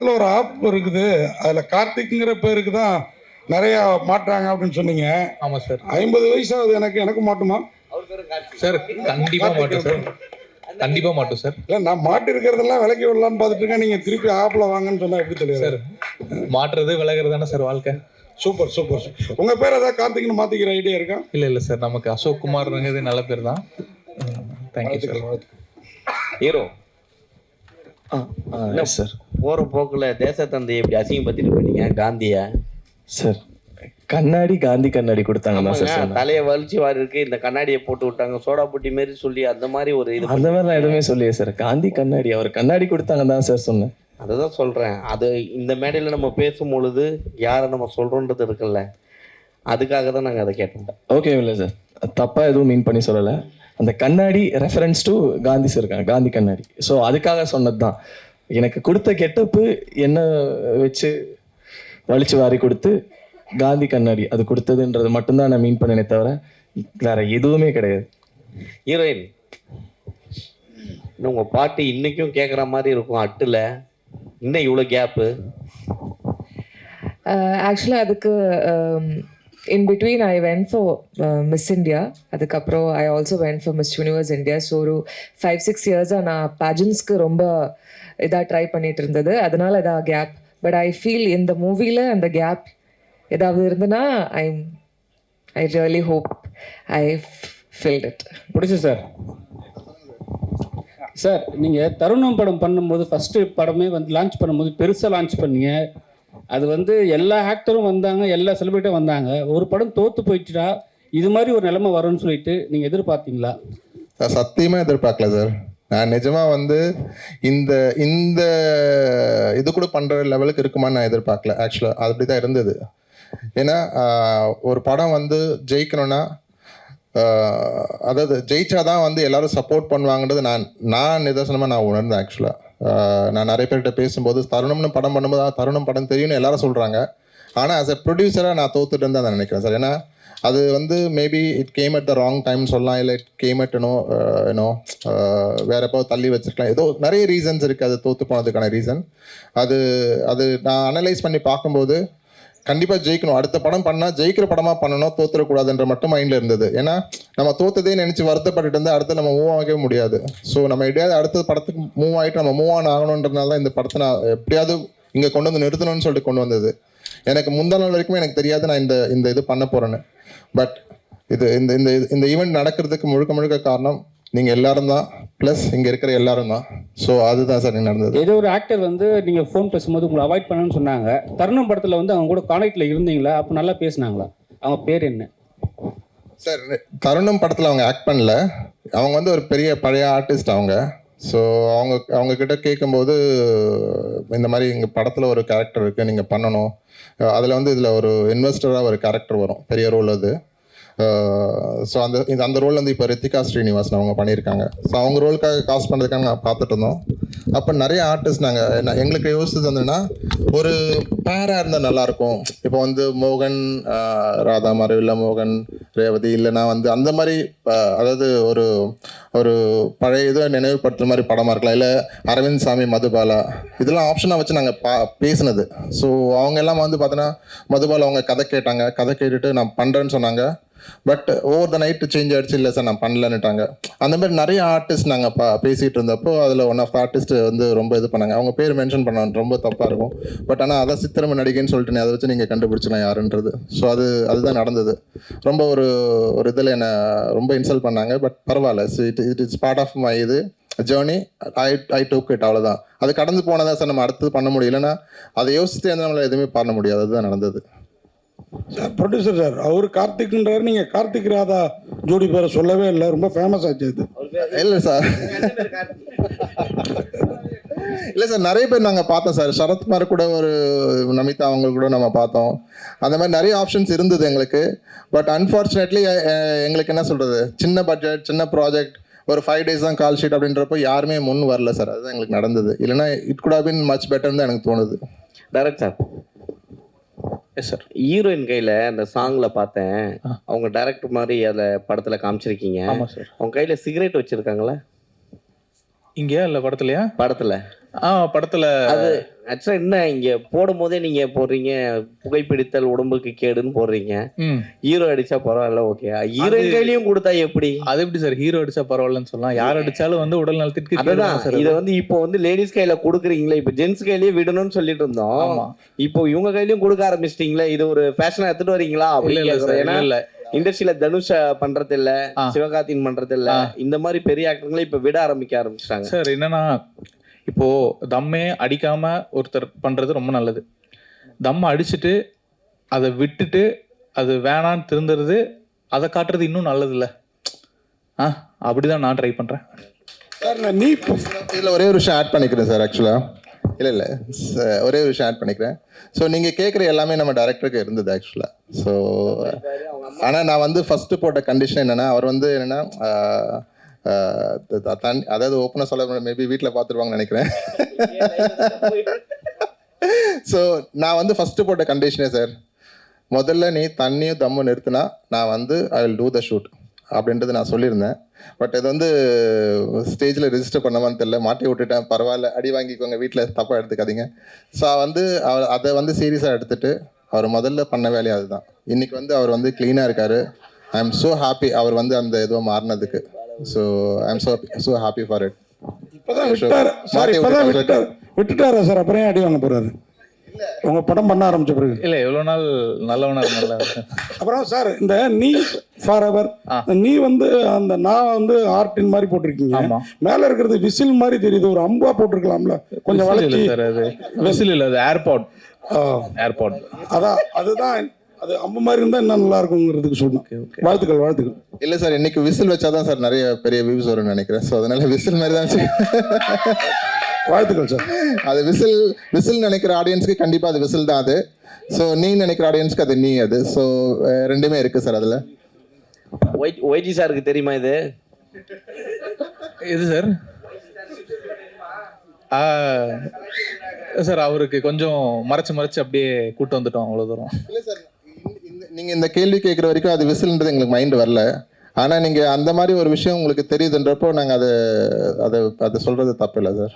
இதுல ஒரு ஆப் இருக்குது, அதுல கார்த்திக்ங்கிற பேருக்கு தான் நிறைய மாட்டுறாங்க அப்படின்னு சொன்னீங்க. ஆமா சார். 50 வயசாகுது எனக்கு மாட்டுமா சார்? கண்டிப்பா மாட்டோம் சார், கண்டிப்பா மாட்டோம் சார். இல்லை, நான் மாட்டி இருக்கிறதெல்லாம் விலக்கி விடலான்னு பார்த்துட்டு இருக்கேன். நீங்க திருப்பி ஆப்ல வாங்கன்னு சொன்னா எப்படி தெரியும் சார்? மாட்டுறது விலகிறது தானே சார் வாழ்க்கை. Super super. உங்க பேர் ஏதாவது கார்த்திக்னு மாத்திக்கிற ஐடியா இருக்கா? இல்ல சார், நமக்கு அசோக் குமார்ங்கிறது நல்ல பேர் தான். Thank you sir. ஹீரோ சார், போற போக்குல தேசத்தந்தை எப்படி அசிங்கப்படுத்திட்டு போனீங்க காந்திய? சார் கண்ணாடி காந்தி கண்ணாடி கொடுத்தாங்க தான் சார் சொன்னேன். தலையை வலிச்சு வாரி இருக்கு, இந்த கண்ணாடியை போட்டு விட்டாங்க, சோடா புட்டி மாரி சொல்லி அந்த மாதிரி ஒரு இது. அந்த மாதிரி நான் எதுவுமே சொல்லியே சார். காந்தி கண்ணாடி, அவர் கண்ணாடி கொடுத்தாங்க தான் சார் சொன்னேன். அதுதான் சொல்றேன். அது இந்த மேடையில் நம்ம பேசும் பொழுது யாரை நம்ம சொல்றோன்றது இருக்குல்ல, அதுக்காக தான் நாங்கள் அதை கேட்டோம். ஓகே இல்லை சார், தப்பா எதுவும் மீன் பண்ணி சொல்லலை. அந்த கண்ணாடி ரெஃபரன்ஸ் டு காந்தி சார் இருக்காங்க, காந்தி கண்ணாடி. ஸோ அதுக்காக சொன்னது தான். எனக்கு கொடுத்த கெட்டப்பு என்ன வச்சு வலிச்சு வாரி கொடுத்து காந்தி கண்ணாடி அது கொடுத்ததுன்றது மட்டும்தான் நான் மீன் பண்ணனே தவிர வேற எதுவுமே கிடையாது. ஹீரோயின், உங்க பாட்டு இன்னைக்கும் கேட்குற மாதிரி இருக்கும் அட்டுல, இன்னும் இவ்வளோ கேப்பு? ஆக்சுவலாக அதுக்கு in between I went for Miss India. அதுக்கப்புறம் I also went for Miss Universe India. So ஒரு 5-6 years நான் பேஜன்ஸ்க்கு ரொம்ப இதாக ட்ரை பண்ணிட்டு இருந்தது. அதனால இதாக கேப். பட் ஐ ஃபீல் இந்த மூவியில் அந்த கேப் ஏதாவது இருந்ததுன்னா I really hope I filled it. பிடிச்சி சார். சார், நீங்கள் தருணம் படம் பண்ணும்போது ஃபஸ்ட்டு படமே வந்து லான்ச் பண்ணும்போது பெருசாக லான்ச் பண்ணீங்க. அது வந்து எல்லா ஆக்டரும் வந்தாங்க, எல்லா செலிபிரிட்டியும் வந்தாங்க. ஒரு படம் தோற்று போயிட்டுட்டா இது மாதிரி ஒரு நிலைமை வரும்னு சொல்லிட்டு நீங்கள் எதிர்பார்த்தீங்களா? சார் சத்தியமாக எதிர்பார்க்கல சார். நான் நிஜமாக வந்து இந்த இந்த இது கூட பண்ணுற லெவலுக்கு இருக்குமான்னு நான் எதிர்பார்க்கல. ஆக்சுவலாக அது அப்படி தான் இருந்தது. ஏன்னா ஒரு படம் வந்து ஜெயிக்கணும்னா, அதாவது ஜெயிச்சாதான் வந்து எல்லாரும் சப்போர்ட் பண்ணுவாங்கன்றது நான் நிதர்சனமாக நான் உணர்ந்தேன். ஆக்சுவலாக நான் நிறைய பேர்கிட்ட பேசும்போது தருணம்னு படம் பண்ணும்போது தருணம் படம் தெரியும்னு எல்லாரும் சொல்கிறாங்க. ஆனால் ஆஸ் எ ப்ரொடியூசராக நான் தோத்துட்டு தான் நினைக்கிறேன் சார். ஏன்னா அது வந்து maybe it came at the wrong time சொல்லலாம், இல்லை இட் கேம் அட் ஏன்னோ வேற எப்போ தள்ளி வச்சிருக்கலாம். ஏதோ நிறைய ரீசன்ஸ் இருக்குது அது தோற்று போனதுக்கான ரீசன். அது நான் அனலைஸ் பண்ணி பார்க்கும்போது கண்டிப்பாக ஜெயிக்கணும், அடுத்த படம் பண்ணால் ஜெயிக்கிற படமாக பண்ணணும், தோத்துறக்கூடாதுன்ற மட்டும் மைண்டில் இருந்தது. ஏன்னா நம்ம தோத்ததே நினச்சி வருத்தப்பட்டு இருந்தால் அடுத்து நம்ம மூவ் ஆகவே முடியாது. ஸோ நம்ம எப்படியாவது அடுத்த படத்துக்கு மூவ் ஆகிட்டு நம்ம மூவ் ஆன் ஆகணுன்றதுனால தான் இந்த படத்தை நான் எப்படியாவது இங்கே கொண்டு வந்து நிறுத்தணும்னு சொல்லிட்டு கொண்டு வந்தது. எனக்கு முந்தா நாள் வரைக்கும் எனக்கு தெரியாது நான் இந்த இது பண்ண போகிறேன்னு. பட் இந்த ஈவெண்ட் நடக்கிறதுக்கு முழுக்க காரணம் நீங்கள் எல்லாரும் தான், ப்ளஸ் இங்கே இருக்கிற எல்லாரும் தான். ஸோ அதுதான் சார் நடந்தது. ஏதோ ஒரு ஆக்டர் வந்து நீங்கள் ஃபோன் பேசும்போது உங்களை அவாய்ட் பண்ணணும்னு சொன்னாங்க. தருணம் படத்தில் வந்து அவங்க கூட கான்டாக்டில் இருந்தீங்களா? அப்போ நல்லா பேசினாங்களா? அவங்க பேர் என்ன சார்? தருணம் படத்தில் அவங்க ஆக்ட் பண்ணல. அவங்க வந்து ஒரு பெரிய பழைய ஆர்டிஸ்ட் அவங்க. ஸோ அவங்க கிட்ட கேட்கும்போது இந்த மாதிரி எங்கள் படத்தில் ஒரு கேரக்டர் இருக்குது, நீங்கள் பண்ணணும். அதில் வந்து இதில் ஒரு இன்வெஸ்டராக ஒரு கேரக்டர் வரும், பெரிய ரோல் அது. ஸோ அந்த ரோல் வந்து இப்போ ரித்திகா ஸ்ரீனிவாசன் அவங்க பண்ணியிருக்காங்க. ஸோ அவங்க ரோலுக்காக காஸ்ட் பண்ணுறதுக்காக நாங்கள் பார்த்துட்டு இருந்தோம். அப்போ நிறைய ஆர்டிஸ்ட் எங்களுக்கு யோசிச்சது வந்துன்னா ஒரு பேராக இருந்தால் நல்லாயிருக்கும். இப்போ வந்து மோகன் ராதா மாதிரி, இல்லை மோகன் ரேவதி, இல்லைனா வந்து அந்த மாதிரி, அதாவது ஒரு பழைய இதை நினைவுபடுத்துகிற மாதிரி படமாக இருக்கலாம். இல்லை அரவிந்த் சாமி, மதுபாலா, இதெல்லாம் ஆப்ஷனாக வச்சு நாங்கள் பேசினது. ஸோ அவங்க எல்லாம் வந்து பார்த்தோன்னா மதுபாலா அவங்க கதை கேட்டுட்டு நான் பண்ணுறேன்னு சொன்னாங்க. But over the night change ஆகிடுச்சு, இல்லை சார் நான் பண்ணலன்னுட்டாங்க. அந்த மாதிரி நிறைய ஆர்டிஸ்ட் நாங்கள் பேசிகிட்டு இருந்தப்போ அதில் ஒன் ஆஃப் த ஆர்டிஸ்ட் வந்து ரொம்ப இது பண்ணாங்க. அவங்க பேர் மென்ஷன் பண்ண ரொம்ப தப்பாக இருக்கும். பட் ஆனால் அதை சித்திரமை நடிகைன்னு சொல்லிட்டு அதை வச்சு நீங்கள் கண்டுபிடிச்சலாம் யாருன்றது. ஸோ அதுதான் நடந்தது. ரொம்ப ஒரு இதில் என்னை ரொம்ப இன்சல்ட் பண்ணாங்க. பட் பரவாயில்ல, it is part of my இது ஜேர்னி. ஐ டூக் இட், அவ்வளோதான். அது கடந்து போனதா சார். நம்ம அடுத்தது பண்ண முடியலன்னா அதை யோசித்து நம்மளால் எதுவுமே பண்ண முடியாது. அதுதான் நடந்தது. சார் ப்ரொடியூசர் சார், அவர் கார்த்திக்ன்றார், நீங்கள் கார்த்திக் ராதா ஜோடி பேரை சொல்லவே இல்லை. ரொம்ப ஃபேமஸ் ஆச்சு இது. இல்லை சார், இல்லை சார், நிறைய பேர் நாங்கள் பார்த்தோம் சார். சரத்குமார் கூட, ஒரு நமிதா அவங்க கூட நம்ம பார்த்தோம். அந்த மாதிரி நிறைய ஆப்ஷன்ஸ் இருந்தது எங்களுக்கு. பட் அன்ஃபார்ச்சுனேட்லி எங்களுக்கு என்ன சொல்கிறது, சின்ன பட்ஜெட், சின்ன ப்ராஜெக்ட், ஒரு 5 days தான் கால் ஷீட் அப்படின்றப்போ யாருமே முன் வரல சார். அதுதான் எங்களுக்கு நடந்தது. இல்லைன்னா it could have been much பெட்டர்னு தான் எனக்கு தோணுது. Direct sir. Yes sir. Heroine கையில் அந்த சாங்கில் பார்த்தேன், அவங்க டைரக்டர் மாதிரி அதில் படத்தில் காமிச்சிருக்கீங்க. ஆமாம் சார். அவங்க கையில் சிகரெட் வச்சுருக்காங்களா? இங்கேயா இல்லை படத்துலையா? படத்தில் படத்துல அது ஆக்சுவலா என்ன இங்க போடும் போதே நீங்க போடுறீங்க புகைப்பிடித்தல் உடம்புக்கு கேடுன்னு போடுறீங்க. ஹீரோ அடிச்சா பரவாயில்ல, ஓகே. ஹீரோயின் கையிலயும் கொடுத்தா எப்படி? அது எப்படி சார் ஹீரோ அடிச்சா பரவாயில்லன்னு சொல்லலாம்? யார் அடிச்சாலும் வந்து உடல் நலத்திற்கு அதுதான் சார். இதை வந்து இப்போ வந்து லேடிஸ் கையில கொடுக்குறீங்களே, இப்போ ஜென்ஸ் கையிலயே விடணும்னு சொல்லிட்டு இருந்தோம். இப்போ இவங்க கையிலயும் கொடுக்க ஆரம்பிச்சிட்டீங்களே, இது ஒரு ஃபேஷனா எடுத்துட்டு வரீங்களா அப்படின்னு. ஏன்னா இண்டஸ்ட்ரியில தனுஷ் பண்றது இல்ல, சிவகார்த்தின் பண்றது இல்ல, இந்த மாதிரி பெரிய ஆக்டர்களே இப்ப விட ஆரம்பிச்சாங்க சார். என்னன்னா இப்போ தம்மே அடிக்காம ஒருத்தர் பண்றது ரொம்ப நல்லது. தம் அடிச்சுட்டு அதை விட்டுட்டு அது வேணான்னு திருந்துறது, அதை காட்டுறது இன்னும் நல்லது இல்லை. அப்படிதான் நான் ட்ரை பண்றேன். இதில் ஒரே ஒரு விஷயம் ஆட் பண்ணிக்கிறேன் சார். ஆக்சுவலாக இல்லை ஒரே ஒரு விஷயம் ஆட் பண்ணிக்கிறேன். ஸோ நீங்கள் கேட்குற எல்லாமே நம்ம டைரக்டருக்கு இருந்தது ஆக்சுவலாக. ஸோ ஆனால் நான் வந்து ஃபஸ்ட்டு போட்ட கண்டிஷன் என்னென்னா, அவர் வந்து என்னென்னா அதாவது ஓப்பனாக சொல்ல மேபி வீட்டில் பார்த்துருவாங்கன்னு நினைக்கிறேன். ஸோ நான் வந்து ஃபஸ்ட்டு போட்ட கண்டிஷனே சார், முதல்ல நீ தண்ணியும் தம்மும் நிறுத்தினா நான் வந்து I will do the shoot அப்படின்றது நான் சொல்லியிருந்தேன். பட் இது வந்து ஸ்டேஜில் ரெஜிஸ்டர் பண்ணவான்னு தெரியல, மாட்டி விட்டுட்டேன். பரவாயில்ல, அடி வாங்கிக்கோங்க, வீட்டில் தப்பாக எடுத்துக்காதீங்க. ஸோ வந்து அதை வந்து சீரியஸாக எடுத்துகிட்டு அவர் முதல்ல பண்ண வேலையை அதுதான். இன்றைக்கி வந்து அவர் வந்து க்ளீனாக இருக்கார். ஐ எம் ஸோ ஹாப்பி அவர் வந்து அந்த இதுவாக மாறினதுக்கு. So I am so happy for it. இப்போதான் விட்டுட்டாரா சார்? அப்புறம் அடி வாங்க போறாரு உங்க படம் பண்ண ஆரம்பிச்ச பிறகு? இல்ல எவ்வளவு நாள் நல்லவனா இருந்தா. அப்புறம் சார் இந்த நீ ஃபார் எவர், நீ வந்து அந்த நான் வந்து ஆர்டின் மாதிரி போட்டிருக்கீங்க. மேல இருக்கிறது விசில் மாதிரி தெரியுது, ஒரு அம்பா போட்டிருக்கலாம்ல கொஞ்சம் வளைச்சி. சார் அது விசில் இல்ல, அது ஏர்பாட். அதான் அதுதான், அது அம்பு மாதிரி இருந்தா இன்னும் நல்லா இருக்குங்கிறதுக்கு சொன்னேன். வாழ்த்துக்கள். இல்லை சார், இன்னைக்கு விசில் வச்சாதான் சார் நிறைய பெரிய வியூஸ் வரும்னு நினைக்கிறேன். ஸோ அதனால விசில் மாதிரி தான் வாழ்த்துக்கள் சார். அது விசில் நினைக்கிற ஆடியன்ஸ்க்கு கண்டிப்பாக அது விசில் தான் அது. ஸோ நீ நினைக்கிற ஆடியன்ஸ்க்கு அது நீ அது. ஸோ ரெண்டுமே இருக்கு சார் அதில். ஒய்டி சாருக்கு தெரியுமா இது? இது சார் சார் அவருக்கு கொஞ்சம் மறைச்சு அப்படியே கூட்டு வந்துட்டோம், அவ்வளோ தூரம். இல்லை சார், நீங்கள் இந்த கேள்வி கேட்குற வரைக்கும் அது விசில்ன்றது எங்களுக்கு மைண்ட் வரல. ஆனால் நீங்கள் அந்த மாதிரி ஒரு விஷயம் உங்களுக்கு தெரியுதுன்றப்போ நாங்கள் அதை சொல்கிறது தப்பு இல்லை சார்.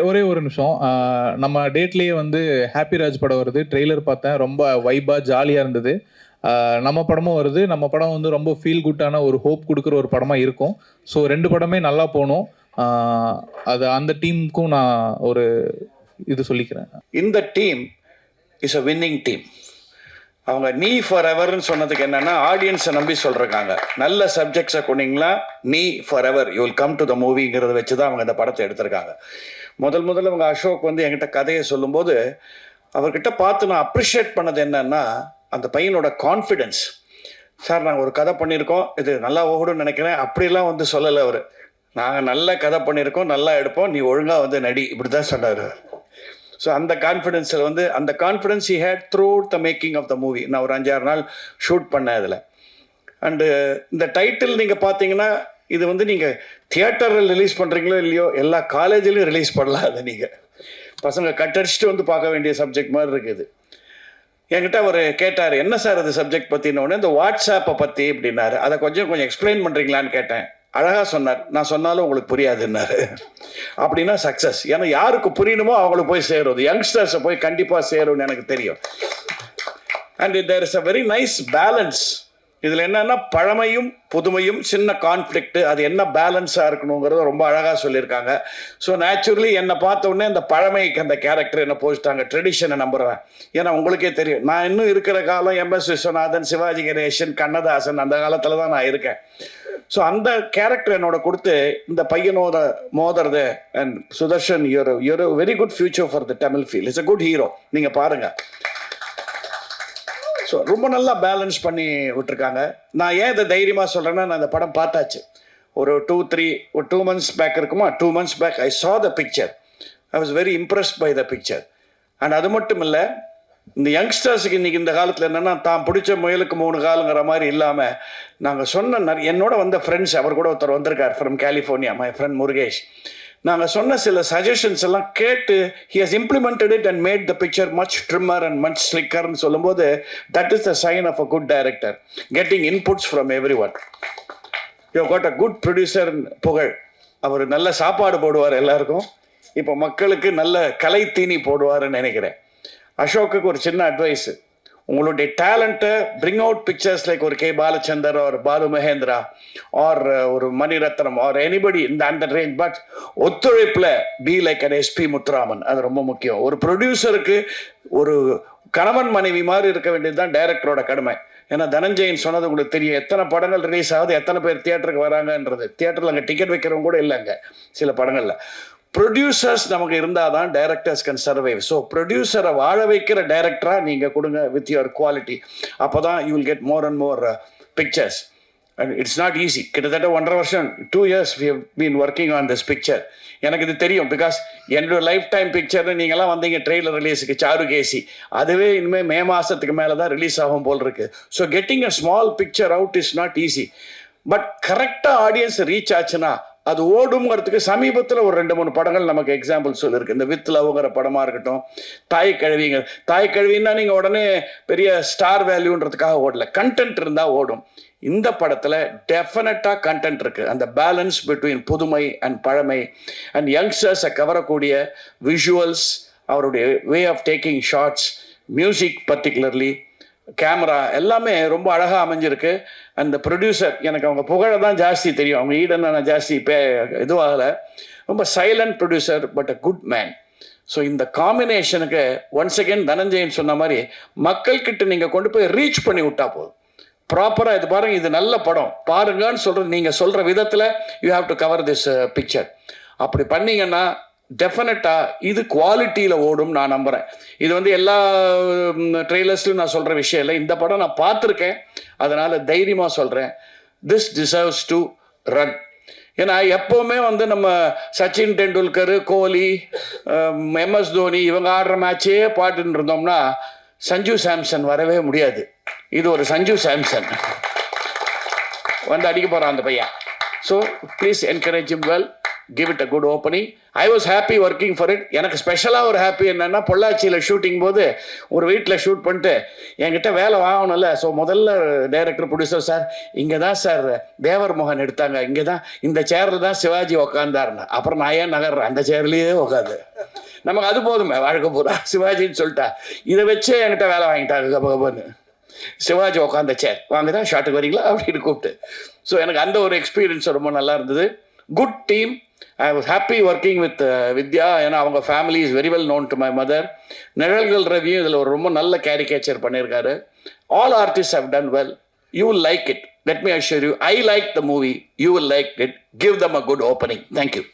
ஒரே ஒரு நிமிஷம். நம்ம டேட்லேயே வந்து ஹாப்பி ராஜ் படம் வருது. ட்ரெய்லர் பார்த்தேன், ரொம்ப வைபா ஜாலியாக இருந்தது. நம்ம படமும் வருது. நம்ம படம் வந்து ரொம்ப ஃபீல் குட்டான ஒரு ஹோப் கொடுக்குற ஒரு படமாக இருக்கும். ஸோ 2 படமே நல்லா போகணும். அது அந்த டீமுக்கும் நான் ஒரு இது சொல்லிக்கிறேன். இந்த team is a winning team. அவங்க நீ ஃபார் எவர்னு சொன்னதுக்கு என்னன்னா, ஆடியன்ஸை நம்பி சொல்றாங்க. நல்ல சப்ஜெக்ட்ஸை கொண்டீங்களா, நீ forever you will come to the மூவிங்கிறத வச்சு தான் அவங்க இந்த படத்தை எடுத்திருக்காங்க. முதல்ல அவங்க அசோக் வந்து என்கிட்ட கதையை சொல்லும்போது அவர்கிட்ட பார்த்து நான் அப்ரிஷியேட் பண்ணது என்னன்னா, அந்த பையனோட கான்ஃபிடென்ஸ். சார் நாங்கள் ஒரு கதை பண்ணியிருக்கோம், இது நல்லா ஓடுன்னு நினைக்கிறேன், அப்படிலாம் வந்து சொல்லலை அவர். நாங்கள் நல்ல கதை பண்ணியிருக்கோம், நல்லா எடுப்போம், நீ ஒழுங்காக வந்து நடி, இப்படி தான் சொன்னார். ஸோ அந்த கான்ஃபிடென்ஸில் வந்து அந்த confidence he had through the making of the movie. நான் ஒரு 5-6 நாள் ஷூட் பண்ணேன் அதில். அண்டு இந்த டைட்டில் நீங்கள் பார்த்தீங்கன்னா, இது வந்து நீங்கள் தியேட்டரில் ரிலீஸ் பண்ணுறீங்களோ இல்லையோ, எல்லா காலேஜ்லேயும் ரிலீஸ் பண்ணலாம். அதை நீங்கள் பசங்க கட்டடிச்சுட்டு வந்து பார்க்க வேண்டிய சப்ஜெக்ட் மாதிரி இருக்குது. என்கிட்ட அவர் கேட்டார், என்ன சார் அது சப்ஜெக்ட் பற்றினோடனே, இந்த வாட்ஸ்ஆப்பை பற்றி அப்படின்னாரு. அதை கொஞ்சம் எக்ஸ்பிளைன் பண்ணுறீங்களான்னு கேட்டேன். அழகாக சொன்னார். நான் சொன்னாலும் உங்களுக்கு புரியாதுன்னாரு. அப்படின்னா சக்ஸஸ். ஏன்னா யாருக்கு புரியணுமோ அவங்களுக்கு போய் சேரும், யங்ஸ்டர்ஸை போய் கண்டிப்பாக சேரும்னு எனக்கு தெரியும். And there is a very nice balance. இதில் என்னன்னா, பழமையும் புதுமையும், சின்ன கான்ஃப்ளிக்ட், அது என்ன பேலன்ஸாக இருக்கணுங்கிறத ரொம்ப அழகாக சொல்லியிருக்காங்க. ஸோ நேச்சுரலி என்னை பார்த்த உடனே அந்த பழமைக்கு அந்த கேரக்டர் என்ன போச்சுட்டாங்க. ட்ரெடிஷனை நம்புகிறேன். ஏன்னா உங்களுக்கே தெரியும், நான் இன்னும் இருக்கிற காலம் MS விஸ்வநாதன், சிவாஜி கணேசன், கண்ணதாசன், அந்த காலத்தில் தான் நான் இருக்கேன். ஸோ அந்த கேரக்டர் என்னோட கொடுத்து இந்த பையனோட மோதுறது. And Sudarshan, your very good future for the Tamil field. It's a good hero. நீங்கள் பாருங்கள். ஸோ ரொம்ப நல்லா பேலன்ஸ் பண்ணி விட்டுருக்காங்க. நான் ஏன் இதை தைரியமாக சொல்கிறேன்னா, நான் இந்த படம் பார்த்தாச்சு. ஒரு 2 months பேக் இருக்குமா, 2 months back I saw the picture. I was very impressed by the picture. And அது மட்டும் இல்லை, இந்த யங்ஸ்டர்ஸுக்கு இன்றைக்கி இந்த காலத்தில் என்னென்னா, தான் பிடிச்ச முயலுக்கு 3 காலுங்கிற மாதிரி இல்லாமல், நாங்கள் சொன்ன என்னோட வந்த ஃப்ரெண்ட்ஸ், அவர் கூட ஒருத்தர் வந்திருக்கார் from California, my friend Murugesh. நாங்கள் சொன்ன சில சஜஷன்ஸ் எல்லாம் கேட்டு he has implemented it and made the picture much trimmer and much slicker ன்னு சொல்லும்போது that is the sign of a good director, getting inputs from everyone. You have got a good producer புகழ். அவர் நல்ல சாப்பாடு போடுவார் எல்லாருக்கும். இப்போ மக்களுக்கு நல்ல கலை தீனி போடுவாருன்னு நினைக்கிறேன். அசோக்குக்கு ஒரு சின்ன அட்வைஸ், உங்களுடைய டேலண்ட்டை பிரிங் அவுட் பிக்சர்ஸ் லைக் ஒரு கே பாலச்சந்தர் ஒரு பாலு மகேந்திரா ஆர் ஒரு மணிரத்னம் ஆர் எனிபடி இந்த அந்த ரேஞ்ச், பட் ஒத்துழைப்பில் be like an SP Muthuraman. அது ரொம்ப முக்கியம். ஒரு ப்ரொடியூசருக்கு ஒரு கணவன் மனைவி மாதிரி இருக்க வேண்டியது தான் டைரக்டரோட கடமை. ஏன்னா தனஞ்சயன் சொன்னது உங்களுக்கு தெரியும், எத்தனை படங்கள் ரிலீஸ் ஆகுது, எத்தனை பேர் தியேட்டருக்கு வராங்கன்றது. தியேட்டரில் அங்கே டிக்கெட் வைக்கிறவங்க கூட இல்லைங்க சில படங்களில். ப்ரொடியூசர்ஸ் நமக்கு இருந்தால் தான் டைரக்டர்ஸ் கேன் சர்வைவ். ஸோ ப்ரொடியூசரை வாழ வைக்கிற டைரக்டராக நீங்கள் கொடுங்க வித் யுவர் குவாலிட்டி. அப்போ தான் you will get more and more pictures. And it's not easy. கிட்டத்தட்ட 1.5 வருஷம் 2 years we have been working on this picture. எனக்கு இது தெரியும், பிகாஸ் என்னோட லைஃப் டைம் பிக்சர்னு நீங்கள்லாம் வந்தீங்க ட்ரெய்லர் ரிலீஸுக்கு சாருகேசி, அதுவே இனிமேல் மே மாதத்துக்கு மேலே தான் ரிலீஸ் ஆகும் போல் இருக்குது. So getting a small picture out is not easy. But கரெக்டாக ஆடியன்ஸ் ரீச் ஆச்சுன்னா அது ஓடுங்கிறதுக்கு சமீபத்தில் ஒரு 2-3 படங்கள் நமக்கு எக்ஸாம்பிள் சொல்லியிருக்கு. இந்த வித் லவ்ங்கிற படமாக இருக்கட்டும், தாய் கழுவின்னா நீங்கள் உடனே பெரிய ஸ்டார் வேல்யூன்றதுக்காக ஓடல, கண்டென்ட் இருந்தால் ஓடும். இந்த படத்தில் டெஃபினட்டாக கண்டென்ட் இருக்குது. அந்த பேலன்ஸ் பிட்வீன் புதுமை அண்ட் பழமை அண்ட் யங்ஸ்டர்ஸை கவரக்கூடிய விஷுவல்ஸ், அவருடைய way of taking shots, music particularly, camera எல்லாமே ரொம்ப அழகாக அமைஞ்சிருக்கு. அந்த ப்ரொடியூசர் எனக்கு அவங்க புகழை தான் ஜாஸ்தி தெரியும், அவங்க ஈடனை நான் ஜாஸ்தி இதுவாகலை. ரொம்ப silent producer but a good man. So இந்த காம்பினேஷனுக்கு ஒன்ஸ் அகேன் தனஞ்சயன் சொன்ன மாதிரி மக்கள்கிட்ட நீங்கள் கொண்டு போய் ரீச் பண்ணி விட்டா போதும். ப்ராப்பராக இது பாருங்கள், இது நல்ல படம் பாருங்கன்னு சொல்கிறது, நீங்கள் சொல்கிற விதத்தில் you have to cover this picture. அப்படி பண்ணிங்கன்னா டெஃபினட்டாக இது குவாலிட்டியில் ஓடும் நான் நம்புகிறேன். இது வந்து எல்லா ட்ரெய்லர்ஸ்லையும் நான் சொல்கிற விஷயம் இல்லை, இந்த படம் நான் பார்த்துருக்கேன், அதனால் தைரியமாக சொல்கிறேன், திஸ் டிசர்வ்ஸ் டு ரன். ஏன்னா எப்போவுமே வந்து நம்ம சச்சின் டெண்டுல்கர், கோலி, MS தோனி இவங்க ஆடுற மேட்சே பாட்டுன்னு இருந்தோம்னா சஞ்சு சாம்சன் வரவே முடியாது. இது ஒரு சஞ்சு சாம்சன் வந்து அடிக்க போகிறான் அந்த பையன். So please encourage him well, give it a good opening. I was happy working for it. எனக்கு ஸ்பெஷலாக ஒரு ஹாப்பி என்னென்னா, பொள்ளாச்சியில் ஷூட்டிங் போது ஒரு வீட்டில் ஷூட் பண்ணிட்டு என்கிட்ட வேலை வாங்கணும்ல. ஸோ முதல்ல டைரக்டர் ப்ரொடியூசர், சார் இங்கே தான் சார் தேவர் மோகன் எடுத்தாங்க, இங்கே தான் இந்த சேரில் தான் சிவாஜி உக்காந்தாருன்னு. அப்புறம் நான் ஏன் நகர்றேன், அந்த சேர்லேயே உட்காந்து நமக்கு அது போதுமே வாழ்க்கை பூரா சிவாஜின்னு சொல்லிட்டா. இதை வச்சே என்கிட்ட வேலை வாங்கிட்டாங்க கபகபன்னு. சிவாஜி உட்காந்த சேர் வாங்க தான் ஷாட்டுக்கு வரீங்களா அப்படின்னு கூப்பிட்டு. ஸோ எனக்கு அந்த ஒரு எக்ஸ்பீரியன்ஸ் ரொம்ப நல்லா இருந்தது. Good team. I was happy working with Vidya. ஏன்னா அவங்க family is very well known to my mother. Nizhalgal Ravi இதில் ஒரு ரொம்ப நல்ல கேரிகேச்சர் பண்ணியிருக்காரு. All artist have done well. You will like it. Let me assure you, I like the movie. You will like it. Give them a good opening. Thank you.